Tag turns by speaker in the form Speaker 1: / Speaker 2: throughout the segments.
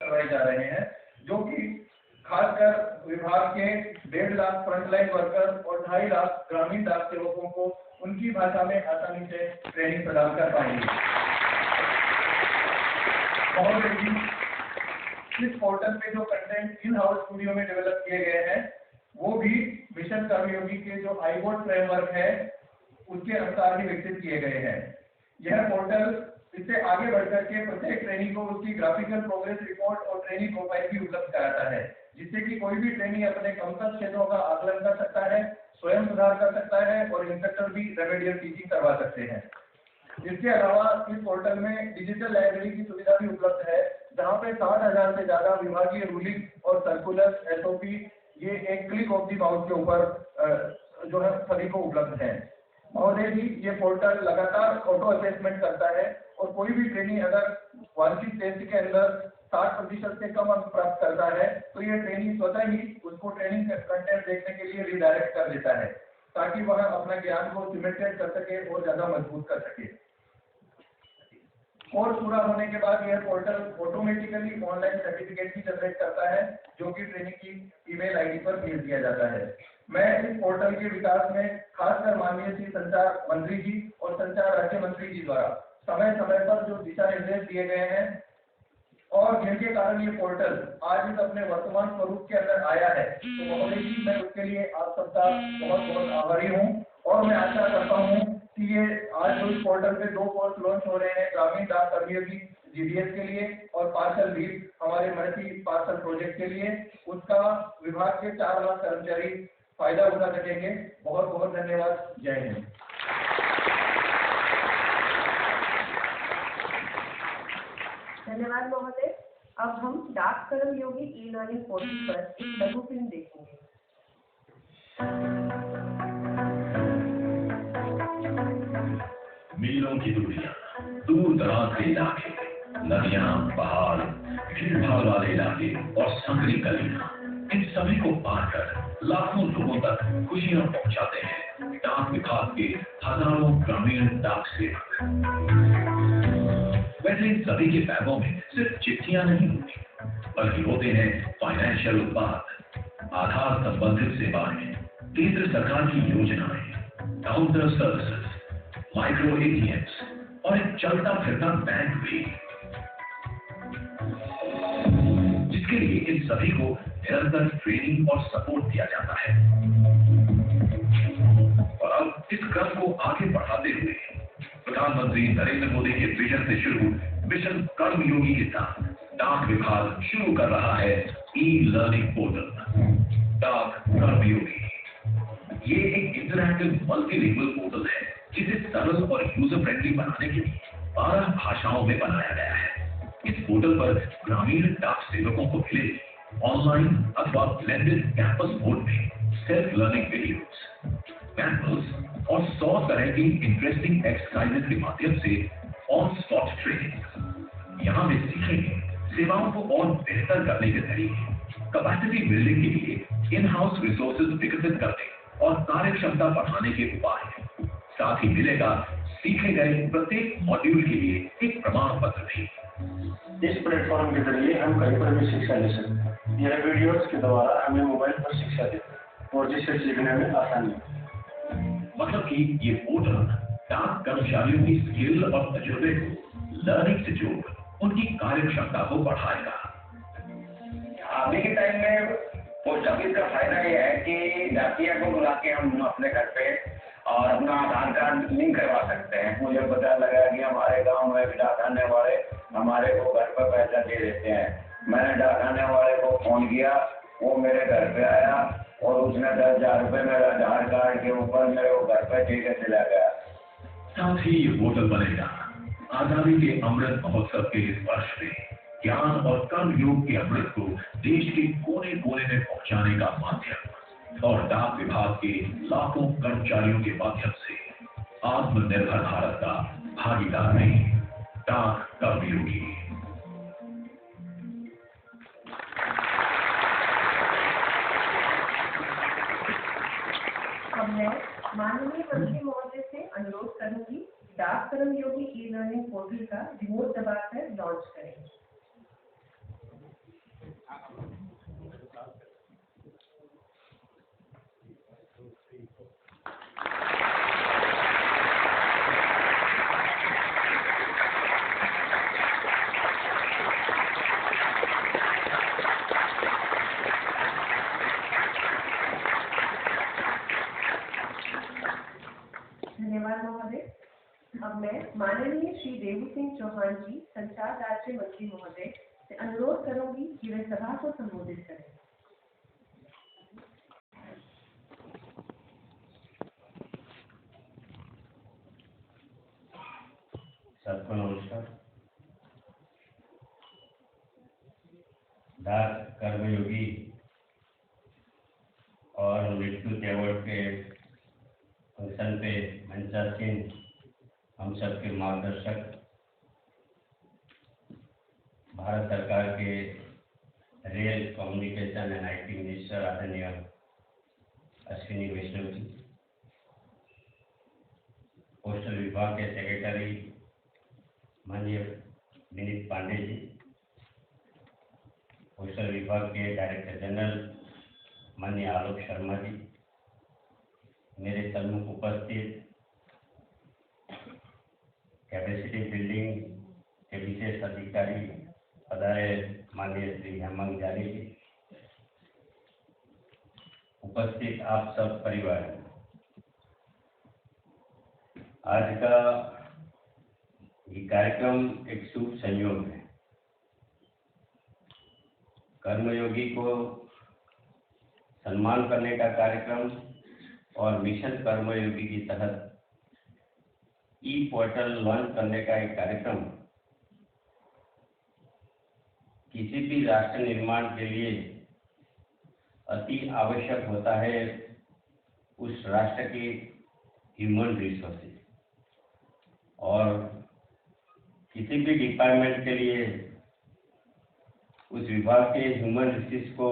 Speaker 1: करवाए जा रहे हैं, जो कि खासकर विभाग के 1.5 लाख फ्रंटलाइन वर्कर और 2.5 लाख ग्रामीण डाक सेवकों को उनकी भाषा में आसानी से ट्रेनिंग प्रदान कर पाएंगे। इस पोर्टल पे जो कंटेंट इन हाउस स्टूडियो में डेवलप किए गए हैं, वो भी मिशन कर्मयोगी के जो आईबोर्ड फ्रेमवर्क है उसके अनुसार ही विकसित किए गए हैं। यह पोर्टल इससे आगे बढ़कर के प्रत्येक ट्रेनी को उसकी ग्राफिकल प्रोग्रेस रिपोर्ट और ट्रेनिंग प्रोफाइल भी उपलब्ध कराता है, जिससे कि कोई भी ट्रेनी अपने कमतर क्षेत्रों का आकलन कर सकता है, स्वयं सुधार कर सकता है और इंस्ट्रक्टर भी रेमेडियल टीचिंग करवा सकते हैं। इसके अलावा इस पोर्टल में डिजिटल लाइब्रेरी की सुविधा भी उपलब्ध है, जहां पे 60,000 से ज्यादा विभागीय रूलिंग और सर्कुलर एसओपी ये एक क्लिक ऑफ दी माउस के ऊपर जो है सभी को उपलब्ध है। महोदय जी, ये पोर्टल लगातार ऑटो असेसमेंट करता है और कोई भी ट्रेनी अगर वार्षिक टेस्ट के अंदर 60% से कम अंक प्राप्त करता है तो ये ट्रेनी स्वतः ही उसको ट्रेनिंग कंटेंट देखने के लिए रिडायरेक्ट कर देता है, ताकि वह अपना ज्ञान को सिमेंटेड कर सके और ज्यादा मजबूत कर सके। कोर्स पूरा होने के बाद यह पोर्टल ऑटोमेटिकली ऑनलाइन सर्टिफिकेट भी जनरेट करता है, जो कि ट्रेनिंग की ईमेल आईडी पर भेज दिया जाता है। मैं इस पोर्टल के विकास में खासकर माननीय श्री संचार मंत्री जी और संचार राज्य मंत्री जी द्वारा समय समय पर जो दिशा निर्देश दिए गए हैं और जिनके कारण ये पोर्टल आज इस अपने वर्तमान स्वरूप के अंदर आया है, तो महोदय जी मैं उसके लिए आप सबका बहुत बहुत आभारी हूँ। और मैं आशा करता हूँ कि ये आज जो इस पोर्टल पे 2 कोर्स लॉन्च हो रहे हैं, ग्रामीण डाक कर्मयोगी जीडीएस के लिए और पार्सल लीड हमारे मल्टी पार्सल प्रोजेक्ट के लिए, उसका विभाग के 4 लाख कर्मचारी फायदा उठा सकेंगे। बहुत बहुत धन्यवाद। जय हिंद।
Speaker 2: धन्यवाद महोदय। अब हम डाक कर्मयोगी ई लर्निंग पोर्टल पर एक लघु फिल्म देखेंगे।
Speaker 3: मीलों की दूरियां, दूर दराज के इलाके, नदियां, पहाड़, भीड़ भाड़ वाले इलाके और संकरी गलियां, इन सभी को पार कर लाखों लोगों तक खुशियां पहुंचाते हैं डाक विभाग के हजारों ग्रामीण डाक सेवक। वैसे इन सभी के बैगों में सिर्फ चिट्ठियां नहीं होती, बल्कि होते हैं फाइनेंशियल उत्पाद, आधार संबंधित सेवाएं, केंद्र सरकार की योजनाएं, काउंटर सर्विसेज, माइक्रो एटीएम्स और एक चलता फिरता बैंक भी, जिसके लिए इन सभी को निरंतर ट्रेनिंग और सपोर्ट दिया जाता है। और अब इस क्रम को आगे बढ़ाते हुए प्रधानमंत्री नरेंद्र मोदी के विजन से शुरू मिशन कर्मयोगी के साथ डाक विभाग शुरू कर रहा है ई लर्निंग पोर्टल डाक कर्मयोगी। ये एक इंटरैक्टिव मल्टीलिंगुअल पोर्टल है, जिसे सरल और यूजर फ्रेंडली बनाने के लिए 12 भाषाओं में बनाया गया है। इस पोर्टल पर ग्रामीण डाक सेवकों को मिले ऑनलाइन अथवा ब्लेंडेड कैंपस मोड में सेल्फ लर्निंग वीडियोस, मैनुअल्स और 100 तरह की इंटरेस्टिंग एक्सरसाइजेस के माध्यम से ऑन स्पॉट ट्रेनिंग। यहाँ वे सीखेंगे सेवाओं को और बेहतर करने के तरीके, कैपेसिटी बिल्डिंग के लिए इन हाउस रिसोर्सेज विकसित करने और कार्यक्षमता बढ़ाने के उपाय। साथ ही मिलेगा सीखे गए प्रत्येक मॉड्यूल के लिए एक प्रमाण पत्र भी।
Speaker 4: इस प्लेटफॉर्म के जरिए हम कहीं पर भी शिक्षा ले सकते हैं। यह वीडियोस के द्वारा हमें मोबाइल पर शिक्षा देता है और जिससे सीखने में आसानी है।
Speaker 3: मतलब कि ये पोर्टल डाक कर्मचारियों की स्किल और तजुर्बे को लर्निंग से जोड़ उनकी कार्यक्षमता को बढ़ाएगा।
Speaker 5: अभी के टाइम में पोस्ट ऑफिस का फायदा यह है कि डाकिया को बुला के हम अपने घर पे और अपना आधार कार्ड लिंक करवा सकते हैं। मुझे पता लगा कि हमारे गांव में डाकखाने वाले हमारे को घर पर पैसा दे देते हैं। मैंने डाकखाने वाले को फोन किया, वो मेरे घर पे आया और उसने 10,000 रुपये मेरे आधार कार्ड के ऊपर मेरे को घर पे दे के चला गया।
Speaker 3: साथ ही ये पोर्टल बनेगा आजादी के अमृत महोत्सव के इस वर्ष में ज्ञान और कर्मयोग के अमृत को देश के कोने कोने में पहुंचाने का माध्यम और डाक विभाग के लाखों कर्मचारियों के माध्यम से आत्मनिर्भर भारत का भागीदार नहीं। डाक कर्मयोगी।
Speaker 2: अब मैं माननीय मंत्री महोदय से अनुरोध करूंगी डाक कर्मयोगी ई लर्निंग पोर्टल का रिमोट दबाकर लॉन्च करें। धन्यवाद महोदय। अब मैं माननीय श्री देवू सिंह चौहान जी, संचार राज्य मंत्री महोदय से अनुरोध करूंगी कि वे सभा को संबोधित करें।
Speaker 6: सबको नमस्कार। डाक कर्मयोगी और मृत्यु अवार्ड के फंक्शन पे मंचासीन हम सबके मार्गदर्शक, भारत सरकार के rail communication and IT minister आदरणीय अश्विनी वैष्णव जी, पोस्टल विभाग के सेक्रेटरी माननीय विनीत पांडे जी, पोस्टल विभाग के डायरेक्टर जनरल माननीय आलोक शर्मा जी, मेरे सम्मुख उपस्थित कैपेसिटी बिल्डिंग के विशेष अधिकारी पधारे माननीय श्री हेमंत जानी जी, उपस्थित आप सब परिवार, आज का ये कार्यक्रम एक शुभ संयोग है। कर्मयोगी को सम्मान करने का कार्यक्रम और मिशन कर्मयोगी के तहत पोर्टल लॉन्च करने का एक कार्यक्रम किसी भी राष्ट्र निर्माण के लिए अति आवश्यक होता है उस राष्ट्र के ह्यूमन रिसोर्सेज, और किसी भी डिपार्टमेंट के लिए उस विभाग के ह्यूमन रिसोर्स को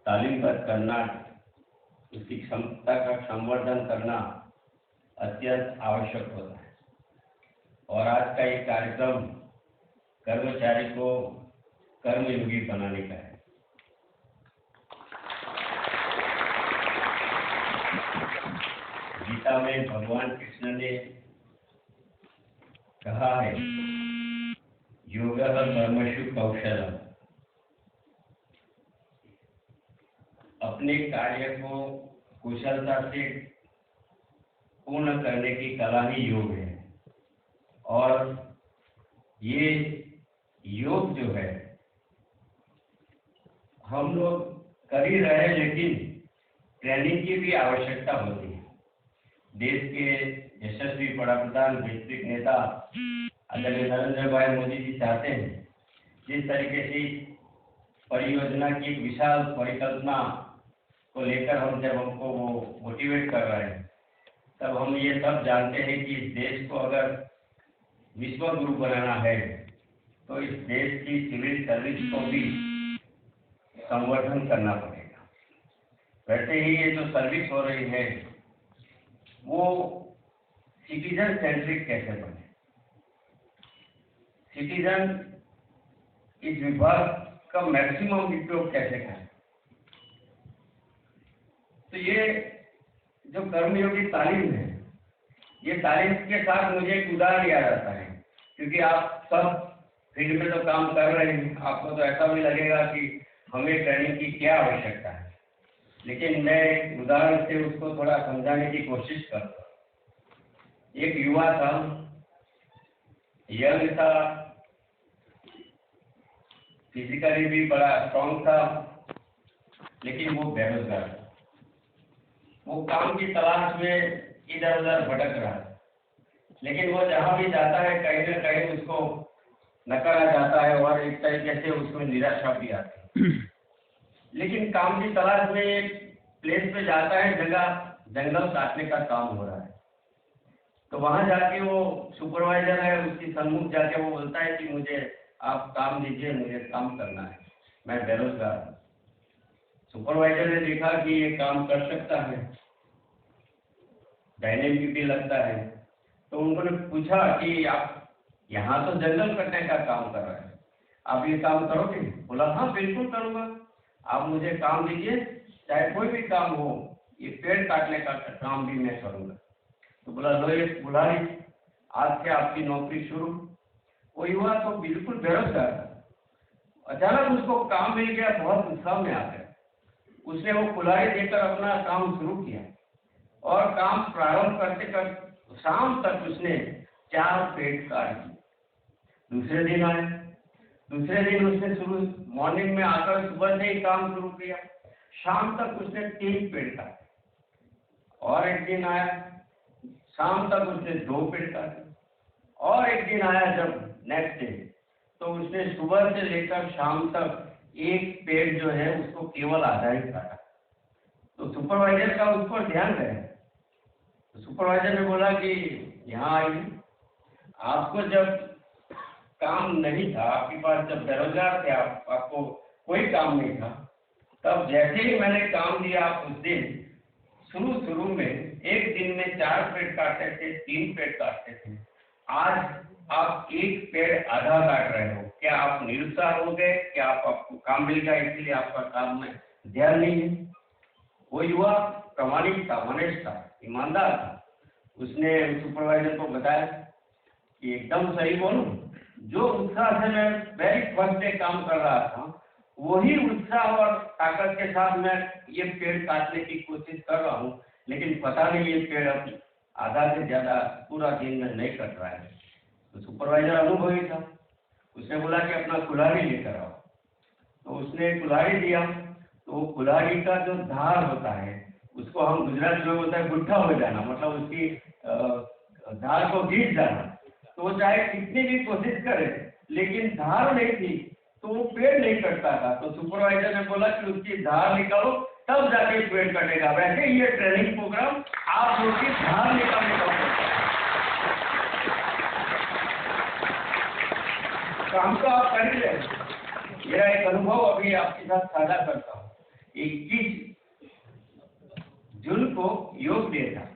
Speaker 6: तालीमबद्ध करना, उसकी क्षमता का संवर्धन करना अत्यंत आवश्यक होता है। और आज का ये कार्यक्रम कर्मचारी को कर्मयोगी बनाने का है। गीता में भगवान कृष्ण ने कहा है, योगः कर्मसु कौशलम, अपने कार्य को कुशलता से पूर्ण करने की कला ही योग है। और ये योग जो है हम लोग कर ही रहे हैं, लेकिन ट्रेनिंग की भी आवश्यकता होती है। देश के यशस्वी प्रधान वैश्विक नेता आदरणीय नरेंद्र भाई मोदी जी चाहते हैं, जिस तरीके से परियोजना की एक विशाल परिकल्पना को लेकर हमको वो मोटिवेट कर रहे हैं, तब हम ये सब जानते हैं कि इस देश को अगर विश्व गुरु बनाना है तो इस देश की सिविल सर्विस को भी संवर्धन करना पड़ेगा। वैसे ही ये जो सर्विस हो रही है वो सिटीजन सेंट्रिक कैसे बने, सिटीजन इस विभाग का मैक्सिमम उपयोग कैसे करें। तो ये जो कर्मयोगी तालीम है, ये तालीम के साथ मुझे एक उदाहरण याद आता है, क्योंकि आप सब फील्ड में तो काम कर रहे हैं, आपको तो ऐसा भी लगेगा कि हमें ट्रेनिंग की क्या आवश्यकता है, लेकिन मैं उदाहरण से उसको थोड़ा समझाने की कोशिश करता हूँ। एक युवा था, यंग था, फिजिकली भी बड़ा स्ट्रॉन्ग था, लेकिन वो बेरोजगार था। वो काम की तलाश में इधर उधर भटक रहा है, लेकिन वो जहाँ भी जाता है कहीं न कहीं उसको नकारा जाता है और एक तरीके से उसमें निराशा भी आती है। लेकिन काम की तलाश में एक प्लेस पे जाता है, जंगल काटने का काम हो रहा है, तो वहाँ जाके वो सुपरवाइजर है, उसकी सम्मुख जाके वो बोलता है कि मुझे आप काम दीजिए, मुझे काम करना है, मैं बेरोजगार हूँ। सुपरवाइजर ने देखा कि ये काम कर सकता है, डायनेमिक भी लगता है, तो उन्होंने पूछा कि आप यहाँ तो जंगल कटने का काम कर रहे हैं, आप ये काम करोगे? बोला हाँ बिल्कुल करूँगा, आप मुझे काम दीजिए, चाहे कोई भी काम हो, ये पेड़ काटने का काम भी मैं करूँगा। तो बोला लो ये बुलारी, आज से आपकी नौकरी शुरू। वो युवा तो बिल्कुल बेरोजगार था, अचानक उसको काम मिल गया, बहुत उत्साह में आ गया। उसने वो कुल्हाड़ी देकर अपना काम शुरू किया और काम प्रारंभ करते करते शाम तक उसने 4 पेड़ काट दिए। दूसरे दिन आए, दूसरे दिन उसने शुरू मॉर्निंग में आकर सुबह से ही काम शुरू किया, शाम तक उसने 3 पेड़ काटे। और एक दिन आया, शाम तक उसने 2 पेड़ काटे। और एक दिन आया जब नेक्स्ट डे, तो उसने सुबह से लेकर शाम तक 1 पेड़ जो है उसको केवल आधा ही काटा। तो सुपरवाइजर का उस पर ध्यान गया। तो सुपरवाइजर ने बोला कि यहाँ आइए, आपको जब काम नहीं था, आपके पास जब बेरोजगार थे, आपको कोई काम नहीं था, तब जैसे ही मैंने काम दिया, आप उस दिन शुरू में एक दिन में 4 पेड़ काटते थे, 3 पेड़ काटते थे। आज आप 1 पेड़ आधा काट रहे हो। क्या आप निरुत्साह हो गए? क्या आपको काम मिल गया इसलिए आपका काम में ध्यान नहीं है? वो युवा प्रामाणिक था, ऑनेस्ट था, ईमानदार था। उसने सुपरवाइजर को बताया कि एकदम सही बोलूं, जो उत्साह से मैं वेरी फर्स्ट डे काम कर रहा था, वही उत्साह और ताकत के साथ मैं ये पेड़ काटने की कोशिश कर रहा हूँ, लेकिन पता नहीं ये पेड़ अब आधा से ज्यादा पूरा दिन में नहीं कट रहा है। तो सुपरवाइजर अनुभवी था, उसने बोला कि अपना कुल्हाड़ी लेकर आओ। तो उसने कुल्हाड़ी दिया। तो वो कुल्हाड़ी का जो धार होता है, उसको हम गुजरात में बोलते हैं गुट्ठा हो जाना, मतलब उसकी धार को घींच जाना। तो वो चाहे कितनी भी कोशिश करे, लेकिन धार नहीं थी तो वो पेड़ नहीं कटता था। तो सुपरवाइजर ने बोला कि उसकी धार निकालो, तब जाके पेड़ कटेगा। वैसे ये ट्रेनिंग प्रोग्राम आप लोग की धार निकालने का होता है। काम तो आप कर ही रहे। मेरा एक अनुभव अभी आपके साथ साझा करता हूँ। 21 जून को योग डे था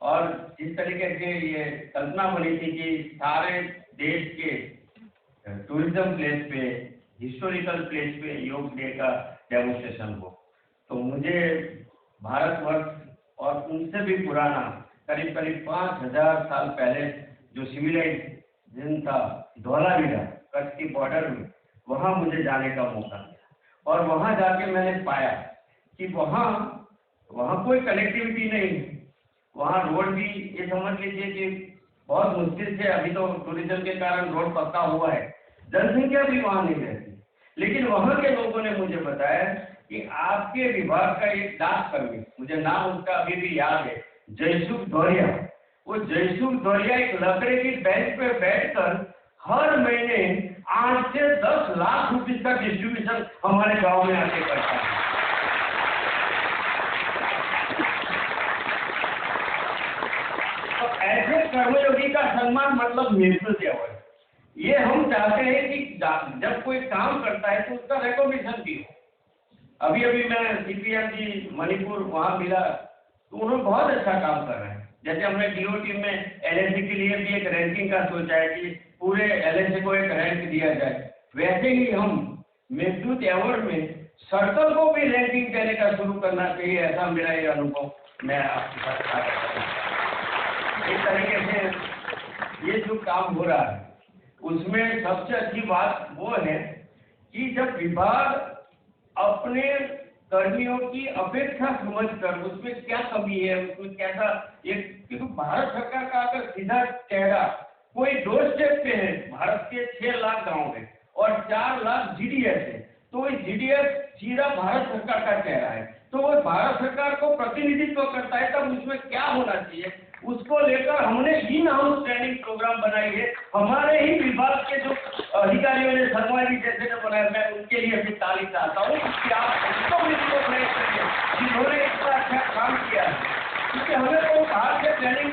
Speaker 6: और जिस तरीके से ये कल्पना बनी थी कि सारे देश के टूरिज्म प्लेस पे, हिस्टोरिकल प्लेस पे योग डे का डेमोन्स्ट्रेशन हो, तो मुझे भारतवर्ष और उनसे भी पुराना करीब 5000 साल पहले जो सिविलाइजेशन था धौलावीरा, कच्छ की बॉर्डर में, वहाँ मुझे जाने का मौका मिला। और वहाँ जाके मैंने पाया कि वहाँ कोई कनेक्टिविटी नहीं है। वहाँ रोड भी ये समझ लीजिए कि बहुत मुश्किल से, अभी तो टूरिज्म के कारण रोड पक्का हुआ है, जनसंख्या भी वहाँ नहीं रहती। लेकिन वहाँ के लोगों ने मुझे बताया कि आपके विभाग का एक डाक कर्मी, मुझे नाम उसका अभी भी याद है, जयसुख दौरिया। वो जयसुख दौरिया एक लकड़े की बेंच पे बैठकर हर महीने 8 से 10 लाख रुपए का डिस्ट्रीब्यूशन हमारे गांव में आके करता है। तो ऐसे कर्मयोगी का सम्मान मतलब नेतृत्व है। ये हम चाहते हैं कि जब कोई काम करता है तो उसका रिकॉग्निशन भी हो। अभी मैं सीपीएम जी मणिपुर वहाँ मिला, तो उन्होंने बहुत अच्छा काम कर रहे हैं। जैसे हमने डीओटी में एलएसी के लिए भी एक रैंकिंग का सोचा है कि पूरे एलएसी को एक रैंक दिया जाए, वैसे ही हम मेघदूत अवार्ड में सर्कल को भी रैंकिंग देने का शुरू करना चाहिए। ऐसा मेरा ये अनुभव मैं आपके साथ साझा करूँगा। इस तरीके से ये जो काम हो रहा है उसमें सबसे अच्छी बात वो है कि जब विभाग अपने कर्मियों की अपेक्षा समझकर उसमें क्या कमी है, उसमें कैसा ये, क्योंकि भारत सरकार का अगर सीधा चेहरा कोई डोर स्टेप पे है, भारत के 6 लाख गांव है और 4 लाख जीडीएस है, तो इस जीडीएस सीधा भारत सरकार का चेहरा है, तो वो भारत सरकार को प्रतिनिधित्व करता है। तब उसमें क्या होना चाहिए, उसको लेकर हमने इन हाउस ट्रेनिंग प्रोग्राम बनाई है। हमारे ही विभाग के जो अधिकारियों ने, शर्मा जी जैसे ने बनाया, मैं उनके लिए भी तारीफ चाहता हूँ कि आप उनको भी रिकॉग्नाइज करिए जिन्होंने इतना अच्छा काम किया है। क्योंकि हमें तो बाहर से ट्रेनिंग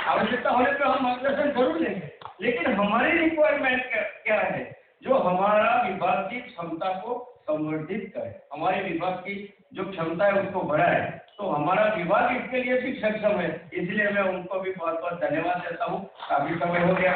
Speaker 6: आवश्यकता होने पर हम मार्गदर्शन जरूर लेंगे, लेकिन हमारी रिक्वायरमेंट क्या है, जो हमारा विभाग की क्षमता को संवर्धित करे, हमारे विभाग की जो क्षमता है उसको बढ़ाए। तो हमारा विभाग इसके लिए भी सक्षम है, इसलिए मैं उनको भी बहुत बहुत धन्यवाद देता हूँ। काफी समय हो गया।